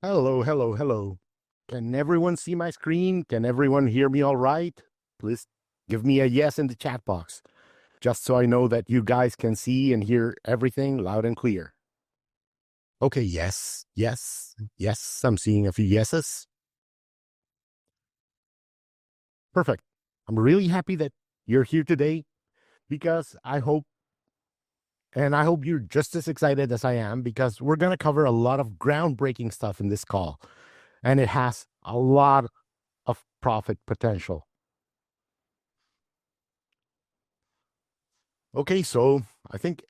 Hello, hello, hello. Can everyone see my screen? Can everyone hear me all right? Please give me a yes in the chat box, just so I know that you guys can see and hear everything loud and clear. Okay, yes, yes, yes. I'm seeing a few yeses. Perfect. I'm really happy that you're here today because I hope you're just as excited as I am because we're going to cover a lot of groundbreaking stuff in this call, and it has a lot of profit potential. Okay, so I think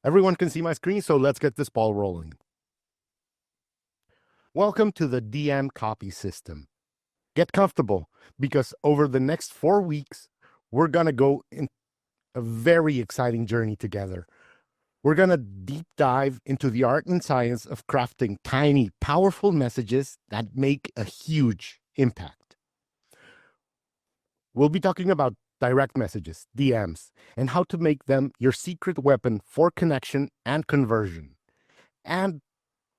everyone can see my screen, so let's get this ball rolling. Welcome to the DM copy system. Get comfortable because over the next 4 weeks, we're going to go in a very exciting journey together. We're going to deep dive into the art and science of crafting tiny, powerful messages that make a huge impact. We'll be talking about direct messages, DMs, and how to make them your secret weapon for connection and conversion. And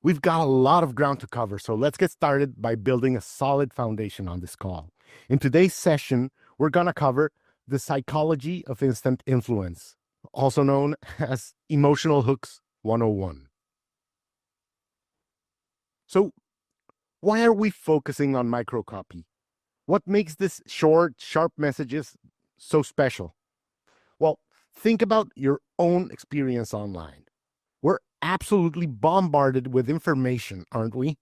we've got a lot of ground to cover, so let's get started by building a solid foundation on this call. In today's session, we're going to cover the psychology of instant influence, also known as Emotional Hooks 101. So, why are we focusing on microcopy? What makes this short, sharp messages so special? Well, think about your own experience online. We're absolutely bombarded with information, aren't we?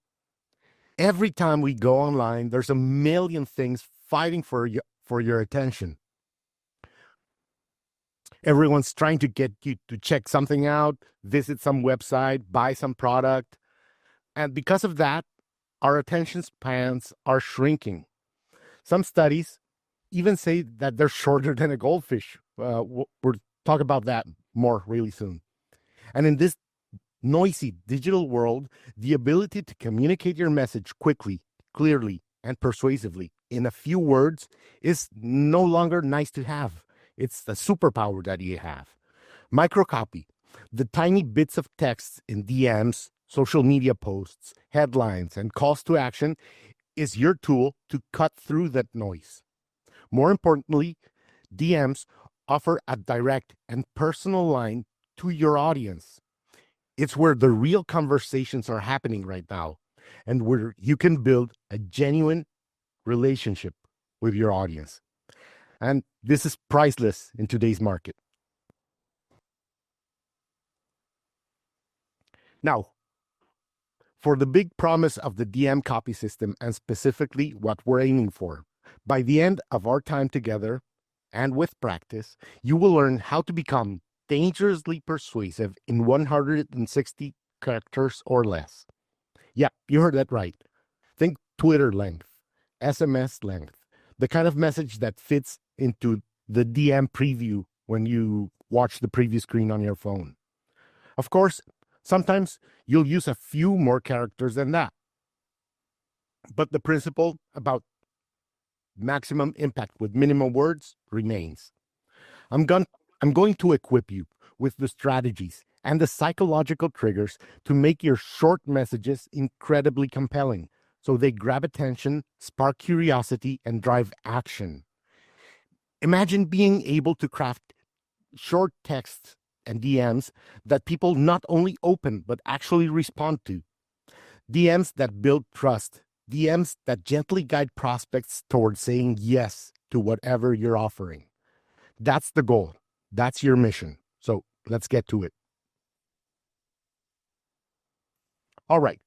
Every time we go online, there's a million things fighting for your attention. Everyone's trying to get you to check something out, visit some website, buy some product. And because of that, our attention spans are shrinking. Some studies even say that they're shorter than a goldfish. We'll talk about that more really soon. And in this noisy digital world, the ability to communicate your message quickly, clearly, and persuasively in a few words is no longer nice to have. It's the superpower that you have. Microcopy, the tiny bits of text in DMs, social media posts, headlines, and calls to action, is your tool to cut through that noise. More importantly, DMs offer a direct and personal line to your audience. It's where the real conversations are happening right now, and where you can build a genuine relationship with your audience. And this is priceless in today's market. Now, for the big promise of the DM copy system, and specifically what we're aiming for, by the end of our time together and with practice, you will learn how to become dangerously persuasive in 160 characters or less. Yeah, you heard that right. Think Twitter length, SMS length, the kind of message that fits into the DM preview when you watch the preview screen on your phone. Of course, sometimes you'll use a few more characters than that. But the principle about maximum impact with minimum words remains. I'm going, I'm going to equip you with the strategies and the psychological triggers to make your short messages incredibly compelling so they grab attention, spark curiosity, and drive action. Imagine being able to craft short texts and DMs that people not only open but actually respond to. DMs that build trust, DMs that gently guide prospects towards saying yes to whatever you're offering. That's the goal. That's your mission. So let's get to it. All right,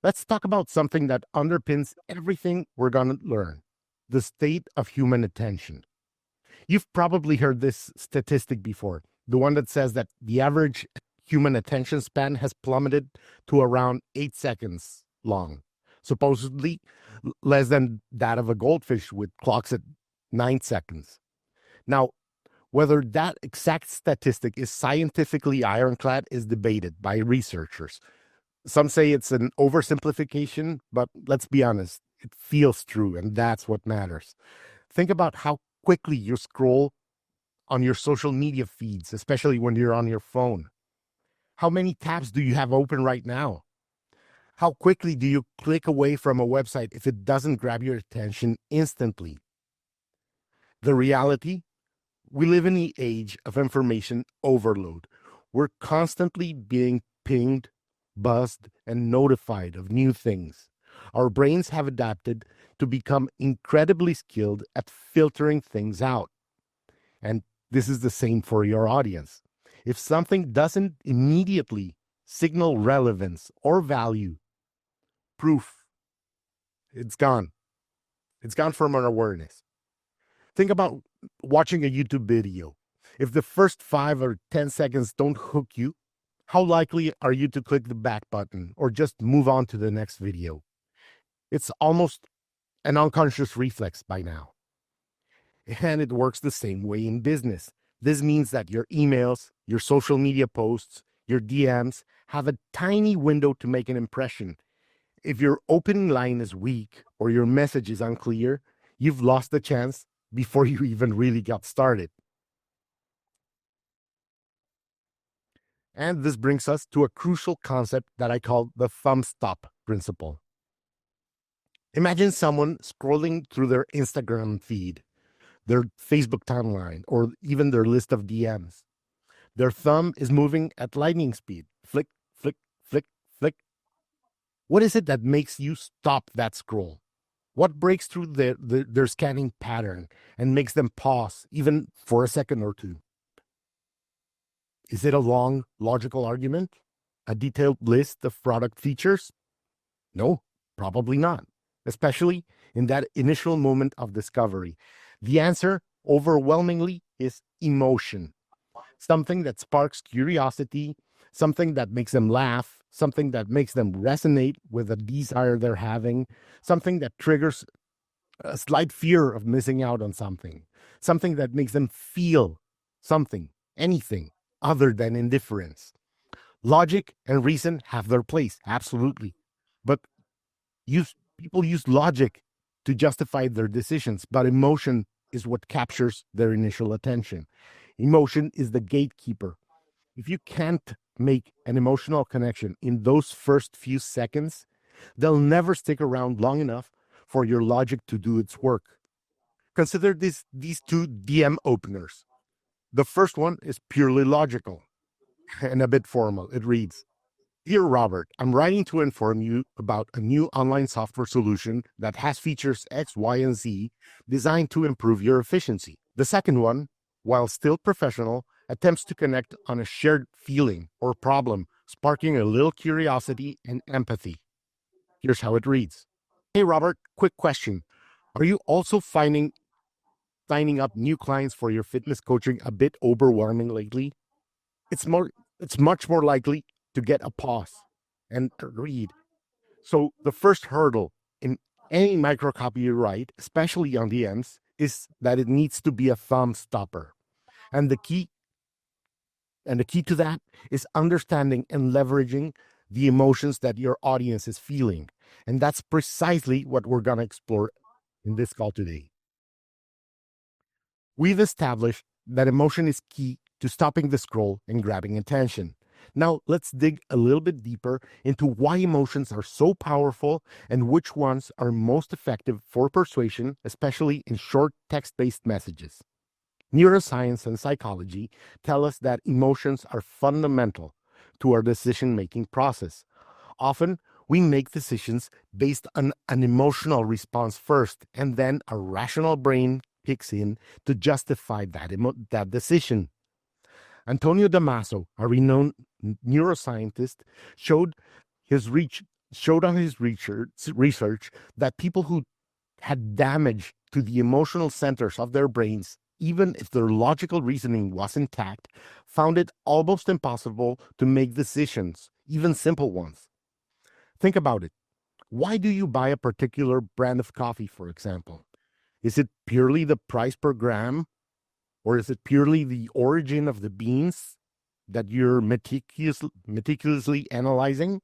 let's talk about something that underpins everything we're going to learn: the state of human attention. You've probably heard this statistic before, the one that says that the average human attention span has plummeted to around 8 seconds long, supposedly less than that of a goldfish, with clocks at 9 seconds. Now, whether that exact statistic is scientifically ironclad is debated by researchers. Some say it's an oversimplification, but let's be honest, it feels true, and that's what matters. Think about how quickly you scroll on your social media feeds, especially when you're on your phone. How many tabs do you have open right now? How quickly do you click away from a website if it doesn't grab your attention instantly? The reality, we live in the age of information overload. We're constantly being pinged, buzzed, and notified of new things. Our brains have adapted to become incredibly skilled at filtering things out. And this is the same for your audience. If something doesn't immediately signal relevance or value, proof, it's gone. It's gone from our awareness. Think about watching a YouTube video. If the first 5 or 10 seconds don't hook you, how likely are you to click the back button or just move on to the next video? It's almost an unconscious reflex by now. And it works the same way in business. This means that your emails, your social media posts, your DMs have a tiny window to make an impression. If your opening line is weak or your message is unclear, you've lost the chance before you even really got started. And this brings us to a crucial concept that I call the thumb stop principle. Imagine someone scrolling through their Instagram feed, their Facebook timeline, or even their list of DMs. Their thumb is moving at lightning speed. Flick, flick, flick, flick. What is it that makes you stop that scroll? What breaks through their scanning pattern and makes them pause, even for a second or two? Is it a long, logical argument? A detailed list of product features? No, probably not, especially in that initial moment of discovery. The answer, overwhelmingly, is emotion. Something that sparks curiosity, something that makes them laugh, something that makes them resonate with a desire they're having, something that triggers a slight fear of missing out on something, something that makes them feel something, anything other than indifference. Logic and reason have their place, absolutely. But people use logic to justify their decisions, but emotion is what captures their initial attention. Emotion is the gatekeeper. If you can't make an emotional connection in those first few seconds, they'll never stick around long enough for your logic to do its work. Consider these two DM openers. The first one is purely logical and a bit formal. It reads, "Dear Robert, I'm writing to inform you about a new online software solution that has features X, Y, and Z designed to improve your efficiency." The second one, while still professional, attempts to connect on a shared feeling or problem, sparking a little curiosity and empathy. Here's how it reads. "Hey Robert, quick question. Are you also finding signing up new clients for your fitness coaching a bit overwhelming lately? It's more it's much more likely to get a pause and read. So the first hurdle in any micro copy you write, especially on DMs, is that it needs to be a thumb stopper. And the key to that is understanding and leveraging the emotions that your audience is feeling. And that's precisely what we're going to explore in this call today. We've established that emotion is key to stopping the scroll and grabbing attention. Now, let's dig a little bit deeper into why emotions are so powerful and which ones are most effective for persuasion, especially in short text-based messages. Neuroscience and psychology tell us that emotions are fundamental to our decision-making process. Often, we make decisions based on an emotional response first, and then a rational brain kicks in to justify that decision. Antonio Damaso, a renowned neuroscientist, showed on his research that people who had damage to the emotional centers of their brains, even if their logical reasoning was intact, found it almost impossible to make decisions, even simple ones. Think about it. Why do you buy a particular brand of coffee, for example? Is it purely the price per gram? Or is it purely the origin of the beans that you're meticulously analyzing?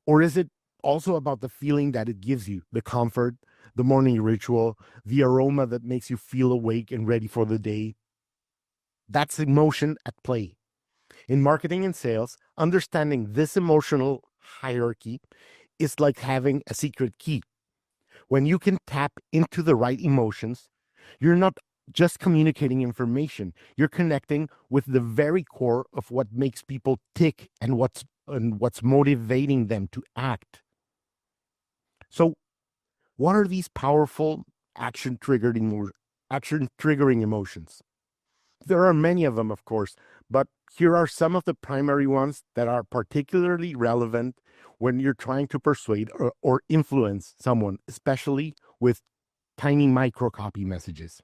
Or is it also about the feeling that it gives you, the comfort, the morning ritual, the aroma that makes you feel awake and ready for the day? That's emotion at play. In marketing and sales, understanding this emotional hierarchy is like having a secret key. When you can tap into the right emotions, you're not just communicating information, you're connecting with the very core of what makes people tick and what's motivating them to act. So, what are these powerful action triggering emotions? There are many of them, of course, but here are some of the primary ones that are particularly relevant when you're trying to persuade or influence someone, especially with tiny microcopy messages.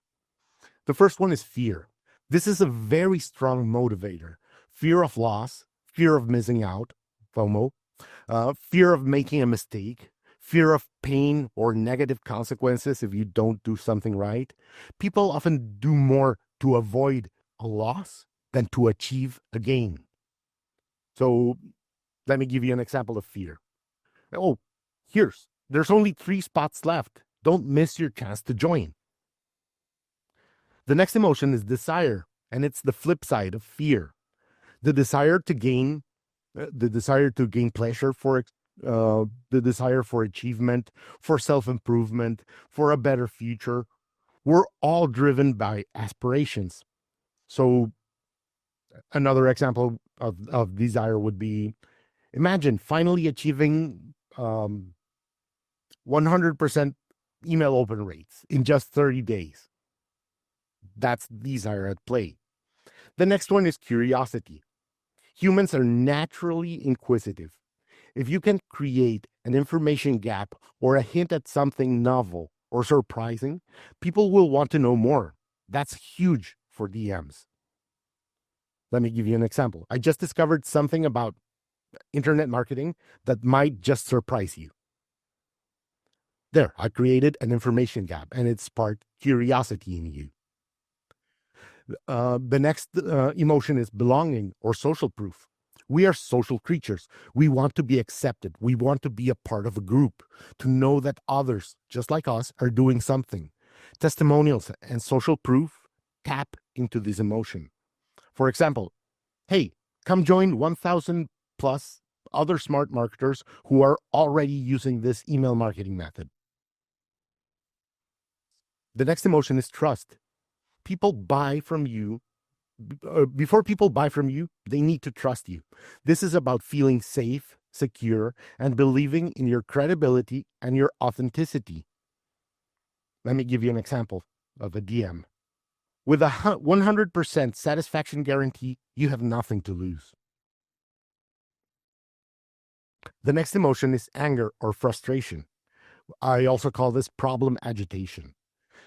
The first one is fear. This is a very strong motivator. Fear of loss, fear of missing out, FOMO, fear of making a mistake, fear of pain or negative consequences if you don't do something right. People often do more to avoid a loss than to achieve a gain. So let me give you an example of fear. Oh, there's only 3 spots left. Don't miss your chance to join. The next emotion is desire, and it's the flip side of fear. The desire to gain, pleasure the desire for achievement, for self improvement, for a better future. We're all driven by aspirations. So another example of desire would be, imagine finally achieving 100% email open rates in just 30 days. That's desire at play. The next one is curiosity. Humans are naturally inquisitive. If you can create an information gap or a hint at something novel or surprising, people will want to know more. That's huge for DMs. Let me give you an example. I just discovered something about internet marketing that might just surprise you. There, I created an information gap, and it sparked curiosity in you. The next emotion is belonging or social proof. We are social creatures. We want to be accepted. We want to be a part of a group, to know that others, just like us, are doing something. Testimonials and social proof tap into this emotion. For example, hey, come join 1,000 plus other smart marketers who are already using this email marketing method. The next emotion is trust. People buy from you. Before people buy from you, they need to trust you. This is about feeling safe, secure, and believing in your credibility and your authenticity. Let me give you an example of a DM. With a 100% satisfaction guarantee, you have nothing to lose. The next emotion is anger or frustration. I also call this problem agitation.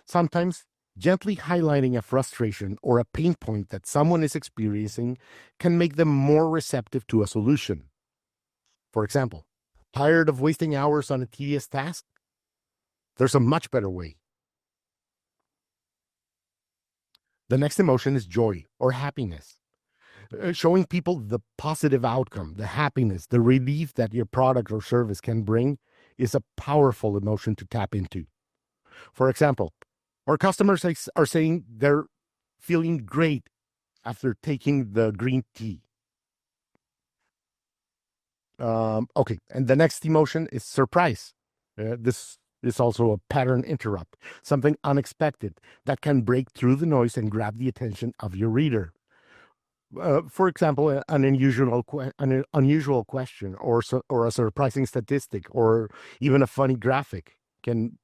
Sometimes gently highlighting a frustration or a pain point that someone is experiencing can make them more receptive to a solution. For example, tired of wasting hours on a tedious task? There's a much better way. The next emotion is joy or happiness. Showing people the positive outcome, the happiness, the relief that your product or service can bring is a powerful emotion to tap into. For example, our customers are saying they're feeling great after taking the green tea. Okay, and the next emotion is surprise. This is also a pattern interrupt, something unexpected that can break through the noise and grab the attention of your reader. For example, an unusual question, or a surprising statistic, or even a funny graphic can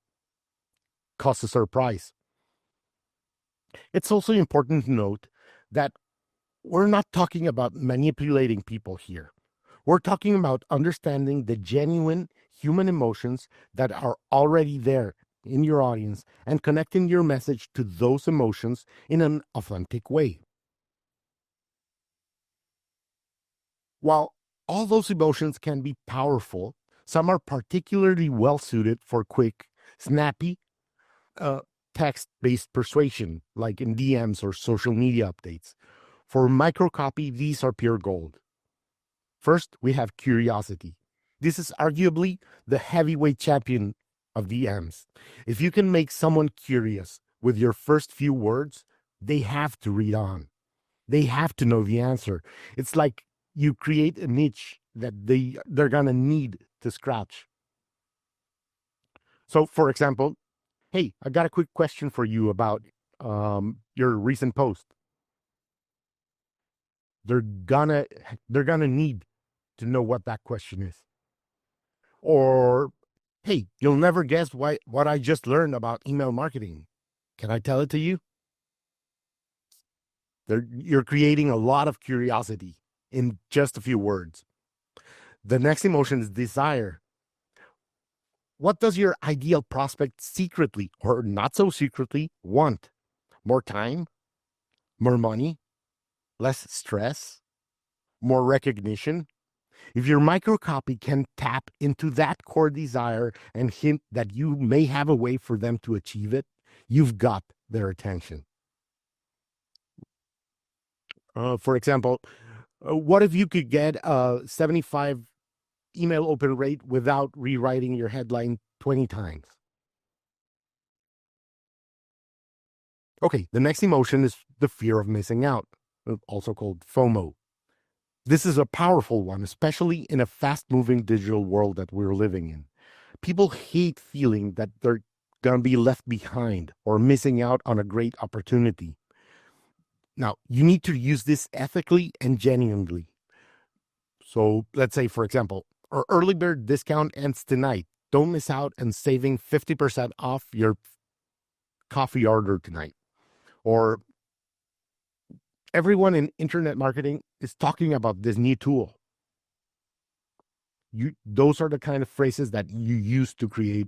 cause a surprise. It's also important to note that we're not talking about manipulating people here. We're talking about understanding the genuine human emotions that are already there in your audience and connecting your message to those emotions in an authentic way. While all those emotions can be powerful, some are particularly well suited for quick, snappy, uh, text based persuasion, like in DMs or social media updates. For microcopy, these are pure gold. First, we have curiosity. This is arguably the heavyweight champion of DMs. If you can make someone curious with your first few words, they have to read on. They have to know the answer. It's like you create a niche that they're gonna need to scratch. So, for example, hey, I got a quick question for you about your recent post. They're gonna they're gonna need to know what that question is. Or, hey, you'll never guess what I just learned about email marketing. Can I tell it to you? You're creating a lot of curiosity in just a few words. The next emotion is desire. What does your ideal prospect secretly or not so secretly want? More time, more money, less stress, more recognition? If your microcopy can tap into that core desire and hint that you may have a way for them to achieve it, you've got their attention. For example, what if you could get a 75 email open rate without rewriting your headline 20 times? Okay, the next emotion is the fear of missing out, also called FOMO. This is a powerful one, especially in a fast moving digital world that we're living in. People hate feeling that they're going to be left behind or missing out on a great opportunity. Now, you need to use this ethically and genuinely. So, let's say, for example, our early bird discount ends tonight. Don't miss out on saving 50% off your coffee order tonight. Or everyone in internet marketing is talking about this new tool. Those are the kind of phrases that you use to create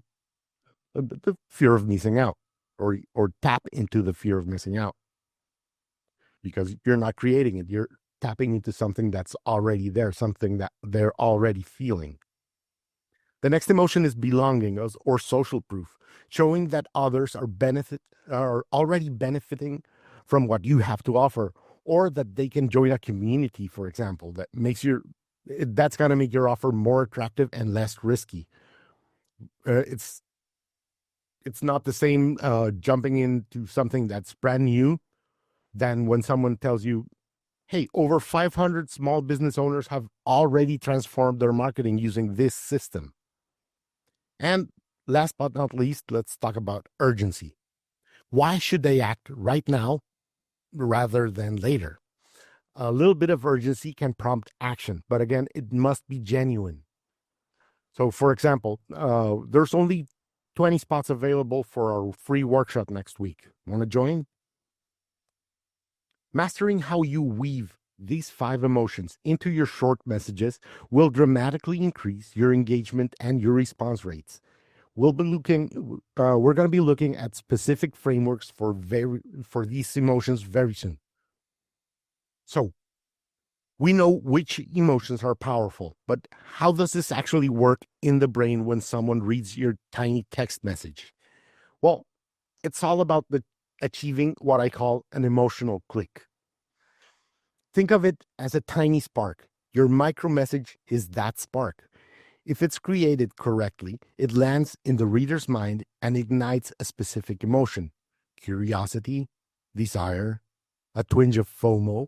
the fear of missing out, or tap into the fear of missing out, because you're not creating it. You're tapping into something that's already there, something that they're already feeling. The next emotion is belonging or social proof, showing that others are already benefiting from what you have to offer, or that they can join a community, for example, that's going to make your offer more attractive and less risky. It's not the same jumping into something that's brand new than when someone tells you, hey, over 500 small business owners have already transformed their marketing using this system. And last but not least, let's talk about urgency. Why should they act right now rather than later? A little bit of urgency can prompt action, but again, it must be genuine. So, for example, there's only 20 spots available for our free workshop next week. Want to join? Mastering how you weave these 5 emotions into your short messages will dramatically increase your engagement and your response rates. We're going to be looking at specific frameworks for these emotions very soon. So, we know which emotions are powerful, but how does this actually work in the brain when someone reads your tiny text message? Well, it's all about achieving what I call an emotional click. Think of it as a tiny spark. Your micro message is that spark. If it's created correctly, it lands in the reader's mind and ignites a specific emotion: curiosity, desire, a twinge of FOMO,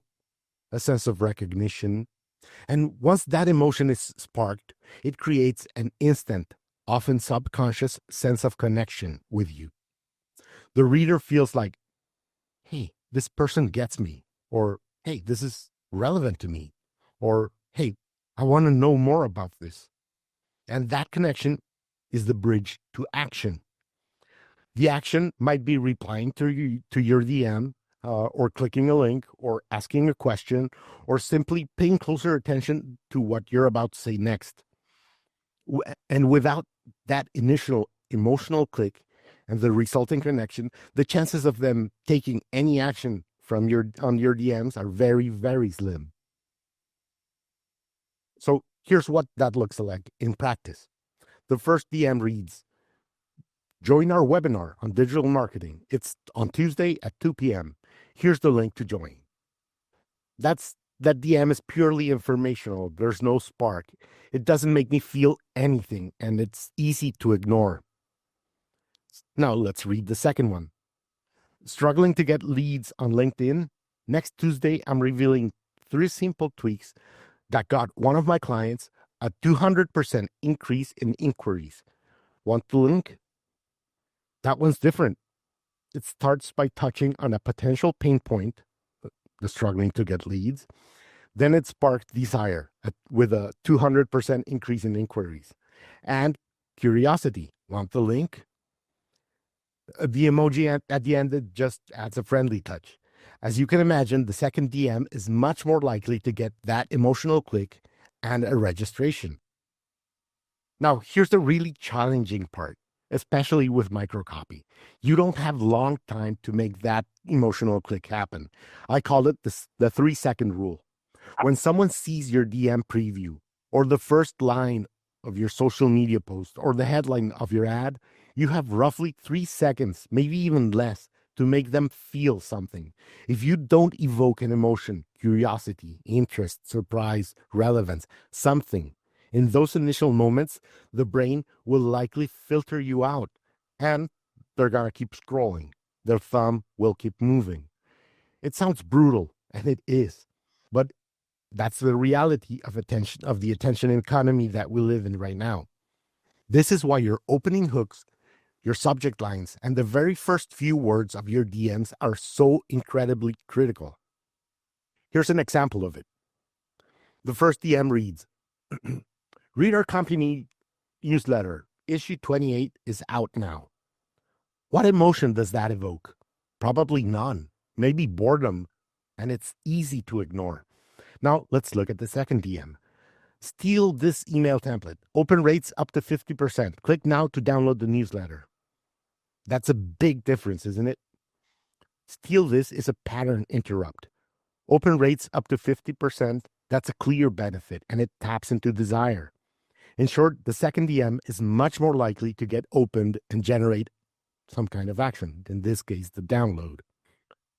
a sense of recognition. And once that emotion is sparked, it creates an instant, often subconscious sense of connection with you. The reader feels like, hey, this person gets me, or hey, this is relevant to me, or hey, I want to know more about this. And that connection is the bridge to action. The action might be replying to your DM, or clicking a link, or asking a question, or simply paying closer attention to what you're about to say next. And without that initial emotional click and the resulting connection, the chances of them taking any action on your DMs are very, very slim. So here's what that looks like in practice. The first DM reads, join our webinar on digital marketing. It's on Tuesday at 2 p.m. Here's the link to join. That DM is purely informational. There's no spark. It doesn't make me feel anything, and it's easy to ignore. Now let's read the second one. Struggling to get leads on LinkedIn? Next Tuesday, I'm revealing 3 simple tweaks that got one of my clients a 200% increase in inquiries. Want the link? That one's different. It starts by touching on a potential pain point, the struggling to get leads. Then it sparked desire with a 200% increase in inquiries. And curiosity. Want the link? The emoji at the end, it just adds a friendly touch. As you can imagine, the second DM is much more likely to get that emotional click and a registration. Now, here's the really challenging part, especially with microcopy. You don't have long time to make that emotional click happen. I call it the 3-second rule. When someone sees your DM preview or the first line of your social media post or the headline of your ad, you have roughly 3 seconds, maybe even less, to make them feel something. If you don't evoke an emotion, curiosity, interest, surprise, relevance, something, in those initial moments, the brain will likely filter you out and they're going to keep scrolling. Their thumb will keep moving. It sounds brutal, and it is, but that's the reality of the attention economy that we live in right now. This is why your opening hooks, your subject lines, and the very first few words of your DMs are so incredibly critical. Here's an example of it. The first DM reads, read our company newsletter. Issue 28 is out now. What emotion does that evoke? Probably none. Maybe boredom, and it's easy to ignore. Now, let's look at the second DM. Steal this email template. Open rates up to 50%. Click now to download the newsletter. That's a big difference, isn't it? Steal this is a pattern interrupt. Open rates up to 50%. That's a clear benefit, and it taps into desire. In short, the second DM is much more likely to get opened and generate some kind of action, in this case, the download.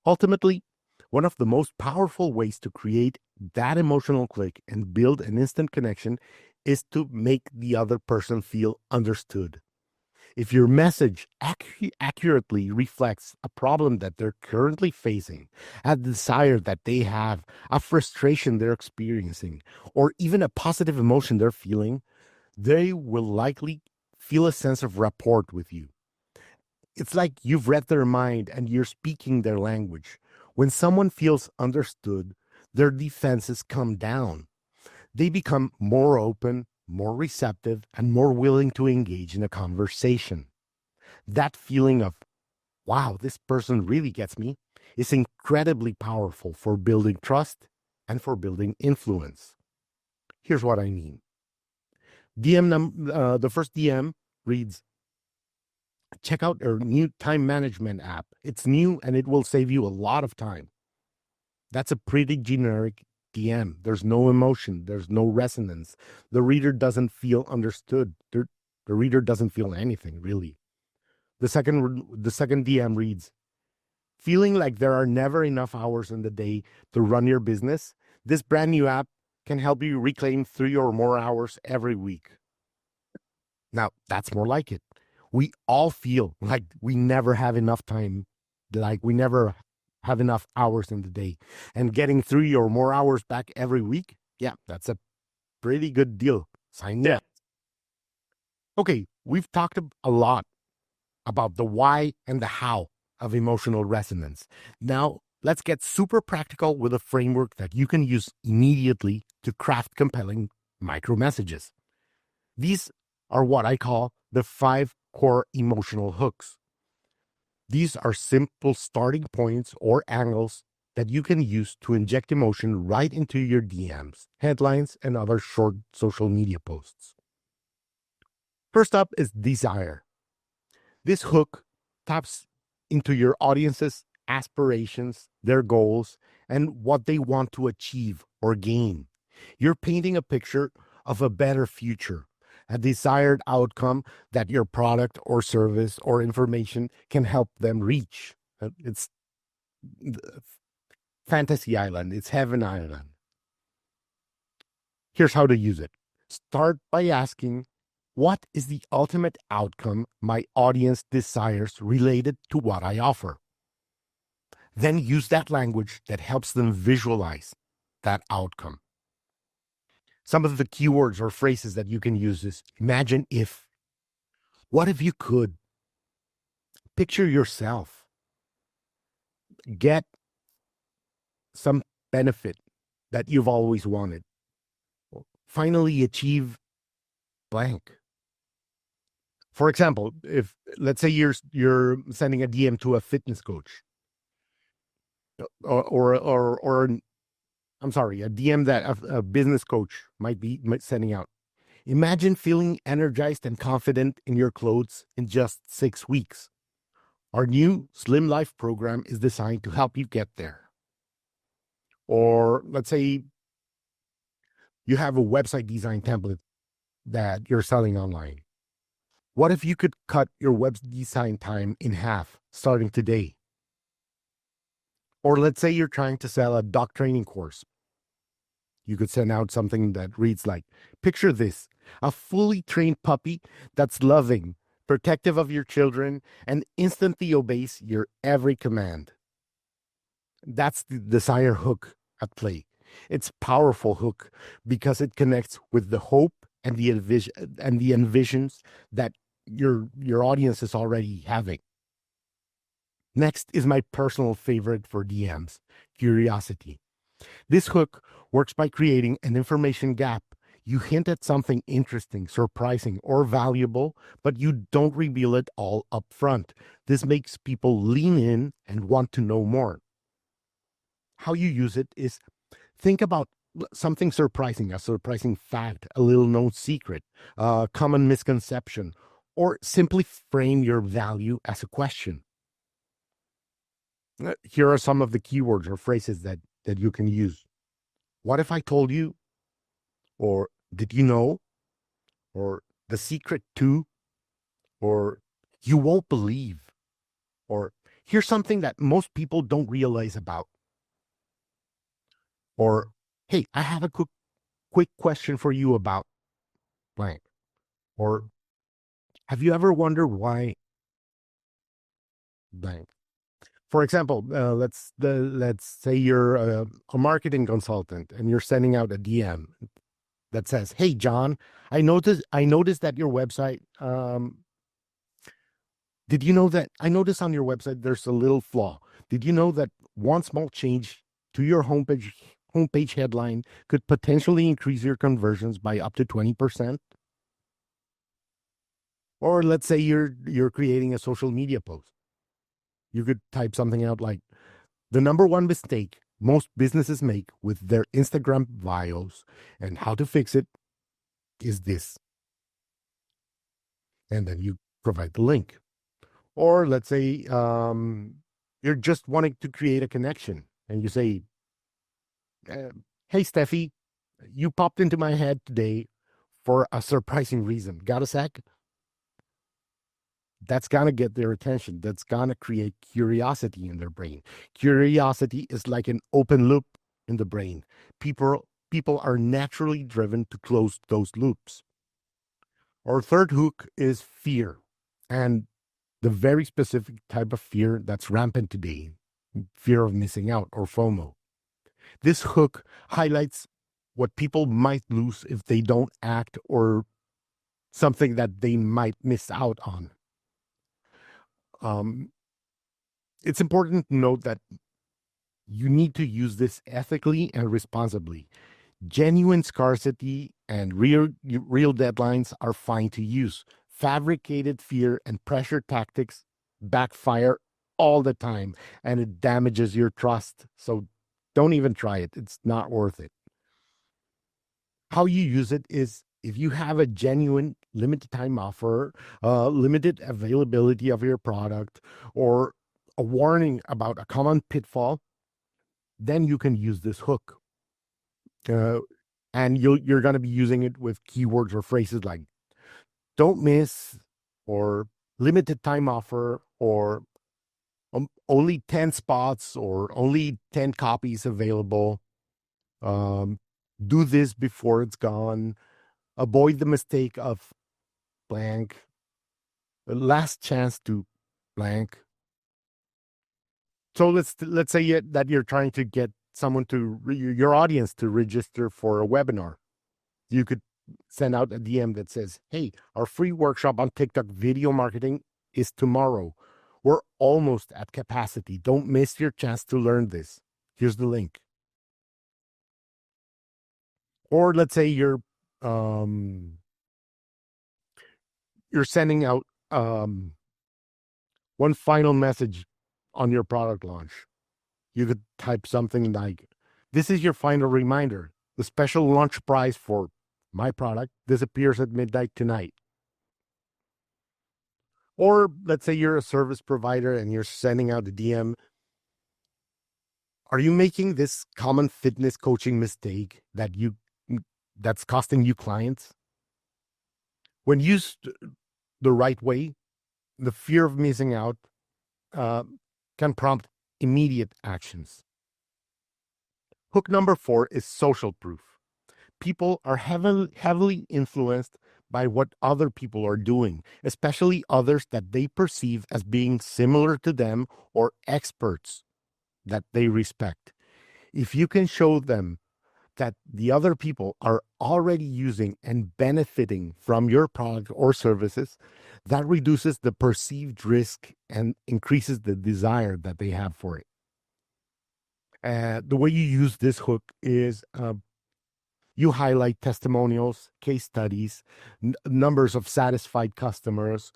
Ultimately, one of the most powerful ways to create that emotional click and build an instant connection is to make the other person feel understood. If your message accurately reflects a problem that they're currently facing, a desire that they have, a frustration they're experiencing, or even a positive emotion they're feeling, they will likely feel a sense of rapport with you. It's like you've read their mind and you're speaking their language. When someone feels understood, their defenses come down. They become more open, more receptive, and more willing to engage in a conversation. That feeling of, wow, this person really gets me, is incredibly powerful for building trust and for building influence. Here's what I mean. The first DM reads, check out our new time management app. It's new and it will save you a lot of time. That's a pretty generic DM. There's no emotion. There's no resonance. The reader doesn't feel understood. The reader doesn't feel anything, really. The second DM reads, feeling like there are never enough hours in the day to run your business? This brand new app can help you reclaim 3 or more hours every week. Now, that's more like it. We all feel like we never have enough time, like we never have enough hours in the day. And getting 3 or more hours back every week, yeah, that's a pretty good deal. Sign me up. Okay, we've talked a lot about the why and the how of emotional resonance. Now, let's get super practical with a framework that you can use immediately to craft compelling micro messages. These are what I call the 5 core emotional hooks. These are simple starting points or angles that you can use to inject emotion right into your DMs, headlines, and other short social media posts. First up is desire. This hook taps into your audience's aspirations, their goals, and what they want to achieve or gain. You're painting a picture of a better future, a desired outcome that your product or service or information can help them reach. It's Fantasy Island, it's Heaven Island. Here's how to use it. Start by asking, what is the ultimate outcome my audience desires related to what I offer? Then use that language that helps them visualize that outcome. Some of the keywords or phrases that you can use is imagine if, what if you could, picture yourself, get some benefit that you've always wanted, finally achieve blank. For example, if let's say you're sending a DM to a fitness coach, or I'm sorry, a DM that a business coach might sending out. Imagine feeling energized and confident in your clothes in just 6 weeks. Our new Slim Life program is designed to help you get there. Or let's say you have a website design template that you're selling online. What if you could cut your web design time in half starting today? Or let's say you're trying to sell a dog training course. You could send out something that reads like, picture this, a fully trained puppy that's loving, protective of your children, and instantly obeys your every command. That's the desire hook at play. It's powerful hook because it connects with the hope and the envisions that your audience is already having. Next is my personal favorite for DMs, curiosity. This hook works by creating an information gap. You hint at something interesting, surprising, or valuable, but you don't reveal it all up front. This makes people lean in and want to know more. How you use it is think about something surprising, a surprising fact, a little known secret, a common misconception, or simply frame your value as a question. Here are some of the keywords or phrases that you can use. What if I told you? Or did you know? Or the secret to? Or you won't believe? Or here's something that most people don't realize about. Or hey, I have a quick question for you about blank. Or have you ever wondered why blank? For example, let's say you're a marketing consultant and you're sending out a DM that says, "Hey, John, I noticed that your website. Did you know that I noticed on your website there's a little flaw? Did you know that one small change to your homepage headline could potentially increase your conversions by up to 20%?" Or let's say you're creating a social media post. You could type something out like, the number one mistake most businesses make with their Instagram bios and how to fix it is this. And then you provide the link. Or let's say you're just wanting to create a connection and you say, hey, Steffi, you popped into my head today for a surprising reason. Got a sec? That's going to get their attention. That's going to create curiosity in their brain. Curiosity is like an open loop in the brain. People are naturally driven to close those loops. Our third hook is fear, and the very specific type of fear that's rampant today, fear of missing out or FOMO. This hook highlights what people might lose if they don't act, or something that they might miss out on. It's important to note that you need to use this ethically and responsibly. Genuine scarcity and real deadlines are fine to use. Fabricated fear and pressure tactics backfire all the time, and it damages your trust. So don't even try it. It's not worth it. How you use it is if you have a genuine limited time offer, limited availability of your product, or a warning about a common pitfall, then you can use this hook. Uh, and you're going to be using it with keywords or phrases like don't miss, or limited time offer, or only 10 spots, or only 10 copies available. Um, do this before it's gone. Avoid the mistake of blank. Last chance to blank. So let's say that you're trying to get someone your audience to register for a webinar. You could send out a DM that says, hey, our free workshop on TikTok video marketing is tomorrow. We're almost at capacity. Don't miss your chance to learn this. Here's the link. Or let's say you're sending out one final message on your product launch. You could type something like, this is your final reminder. The special launch prize for my product disappears at midnight tonight. Or let's say you're a service provider and you're sending out a DM. Are you making this common fitness coaching mistake that's costing you clients? When used the right way, the fear of missing out uh, can prompt immediate actions. Hook number 4 is social proof. People are heavily influenced by what other people are doing, especially others that they perceive as being similar to them or experts that they respect. If you can show them that the other people are already using and benefiting from your product or services, that reduces the perceived risk and increases the desire that they have for it. The way you use this hook is you highlight testimonials, case studies, numbers of satisfied customers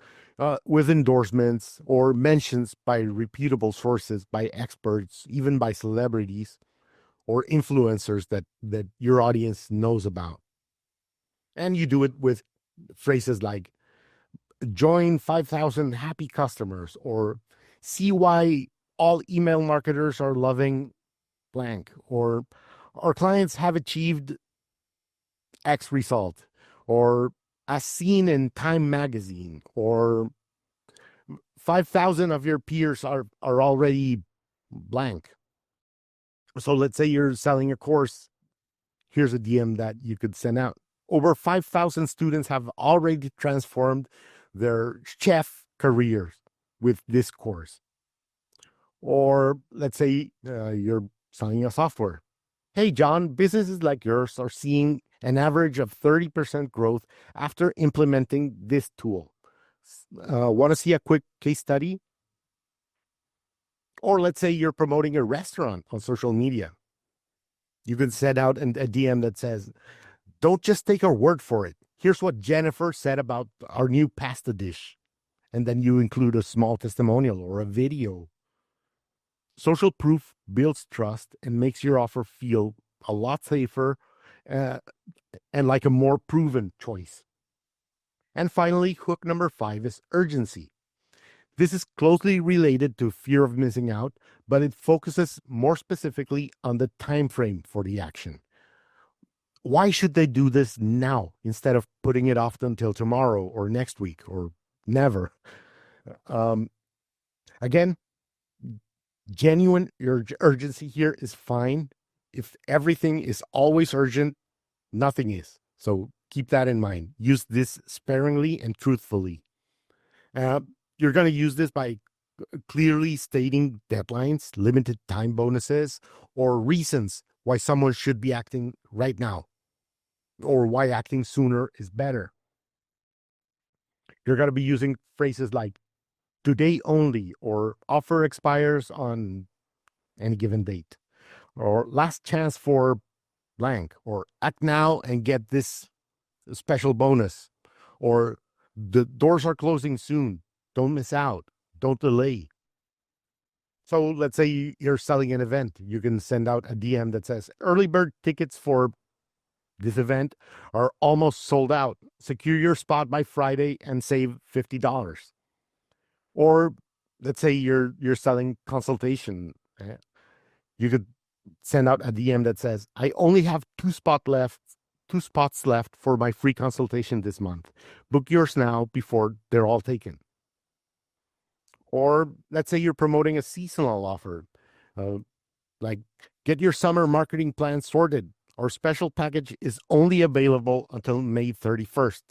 with endorsements or mentions by reputable sources, by experts, even by celebrities or influencers that your audience knows about. And you do it with phrases like join 5,000 happy customers or see why all email marketers are loving blank, or our clients have achieved X result, or as seen in Time magazine, or 5,000 of your peers are already blank. So let's say you're selling a course. Here's a DM that you could send out. Over 5,000 students have already transformed their chef careers with this course. Or let's say you're selling a software. Hey, John, businesses like yours are seeing an average of 30% growth after implementing this tool. Want to see a quick case study? Or let's say you're promoting a restaurant on social media. You can send out a DM that says, don't just take our word for it. Here's what Jennifer said about our new pasta dish. And then you include a small testimonial or a video. Social proof builds trust and makes your offer feel a lot safer uh, and like a more proven choice. And finally, hook number 5 is urgency. This is closely related to fear of missing out, but it focuses more specifically on the time frame for the action. Why should they do this now instead of putting it off until tomorrow or next week or never? Um, Again, genuine urgency here is fine. If everything is always urgent, nothing is. So keep that in mind. Use this sparingly and truthfully. Uh, you're going to use this by clearly stating deadlines, limited time bonuses, or reasons why someone should be acting right now, or why acting sooner is better. You're going to be using phrases like today only, or offer expires on any given date, or last chance for blank, or act now and get this special bonus, or the doors are closing soon. Don't miss out. Don't delay. So let's say you're selling an event. You can send out a DM that says early bird tickets for this event are almost sold out. Secure your spot by Friday and save $50. Or let's say you're selling consultation. You could send out a DM that says, I only have two spots left for my free consultation this month. Book yours now before they're all taken. Or let's say you're promoting a seasonal offer, uh, like get your summer marketing plan sorted. Our special package is only available until May 31st.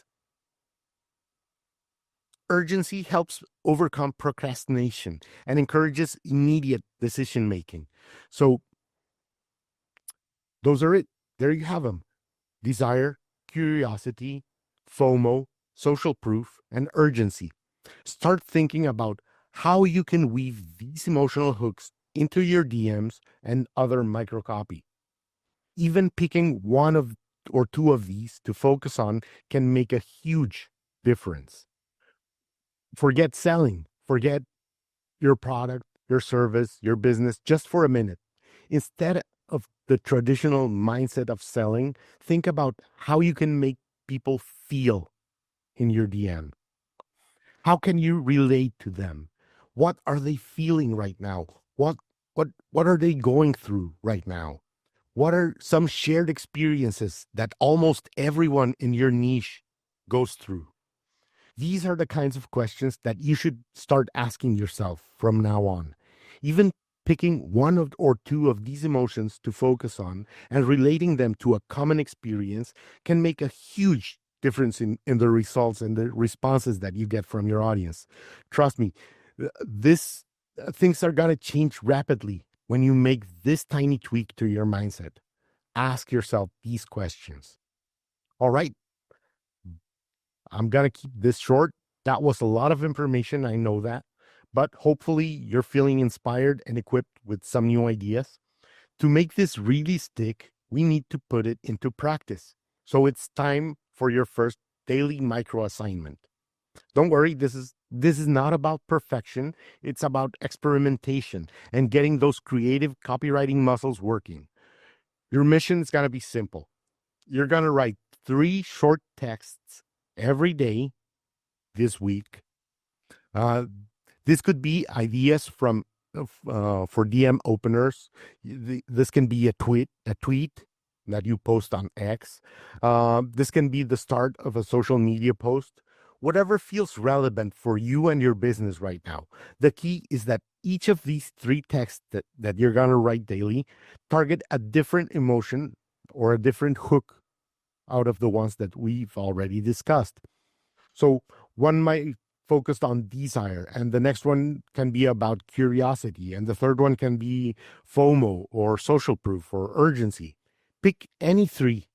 Urgency helps overcome procrastination and encourages immediate decision making. So those are it. There you have them. Desire, curiosity, FOMO, social proof, and urgency. Start thinking about how you can weave these emotional hooks into your DMs and other microcopy. Even picking one of or two of these to focus on can make a huge difference. Forget selling, forget your product, your service, your business just for a minute. Instead of the traditional mindset of selling, think about how you can make people feel in your DM. How can you relate to them? What are they feeling right now? What are they going through right now? What are some shared experiences that almost everyone in your niche goes through? These are the kinds of questions that you should start asking yourself from now on. Even picking one of, or two of these emotions to focus on and relating them to a common experience can make a huge difference in the results and the responses that you get from your audience. Trust me, this things are going to change rapidly when you make this tiny tweak to your mindset. Ask yourself these questions. All right, I'm going to keep this short. That was a lot of information. I know that. But hopefully, you're feeling inspired and equipped with some new ideas. To make this really stick, we need to put it into practice. So it's time for your first daily micro assignment. Don't worry, this is not about perfection. It's about experimentation and getting those creative copywriting muscles working. Your mission is going to be simple. You're going to write 3 short texts every day this week. Uh, this could be ideas from for DM openers. This can be a tweet that you post on X. This can be the start of a social media post. Whatever feels relevant for you and your business right now. The key is that each of these 3 texts that you're gonna write daily target a different emotion or a different hook out of the ones that we've already discussed. So one might focus on desire, and the next one can be about curiosity, and the third one can be FOMO or social proof or urgency. Pick any 3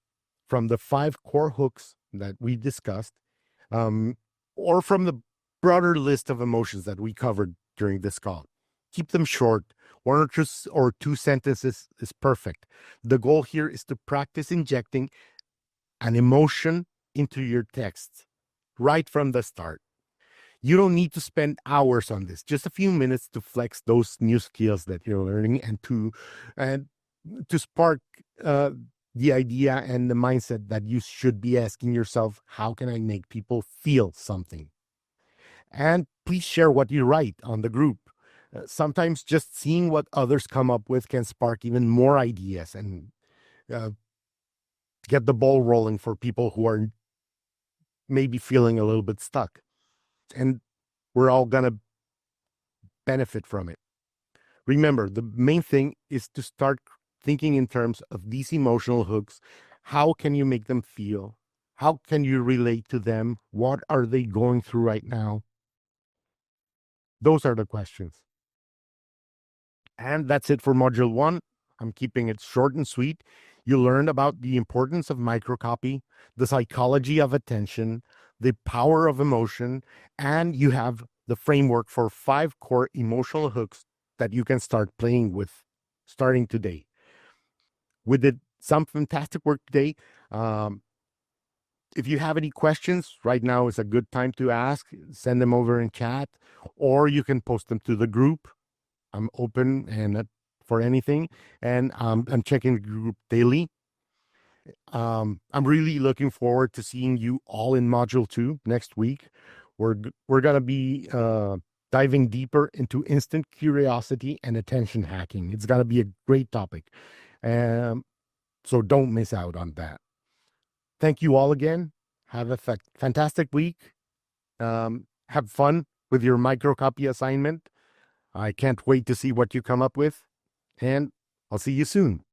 from the 5 core hooks that we discussed, um, or from the broader list of emotions that we covered during this call. Keep them short. 1 or 2 sentences is perfect. The goal here is to practice injecting an emotion into your text right from the start. You don't need to spend hours on this, just a few minutes to flex those new skills that you're learning and to spark the idea and the mindset that you should be asking yourself, how can I make people feel something? And please share what you write on the group. Sometimes just seeing what others come up with can spark even more ideas and uh, get the ball rolling for people who are maybe feeling a little bit stuck. And we're all going to benefit from it. Remember, the main thing is to start thinking in terms of these emotional hooks. How can you make them feel? How can you relate to them? What are they going through right now? Those are the questions. And that's it for module 1. I'm keeping it short and sweet. You learned about the importance of microcopy, the psychology of attention, the power of emotion, and you have the framework for 5 core emotional hooks that you can start playing with starting today. We did some fantastic work today. If you have any questions, right now is a good time to ask. Send them over in chat, or you can post them to the group. I'm open and for anything, and I'm checking the group daily. I'm really looking forward to seeing you all in module 2 next week. We're gonna be diving deeper into instant curiosity and attention hacking. It's gonna be a great topic, so don't miss out on that. Thank you all again. Have a fantastic week. Have fun with your microcopy assignment. I can't wait to see what you come up with, and I'll see you soon.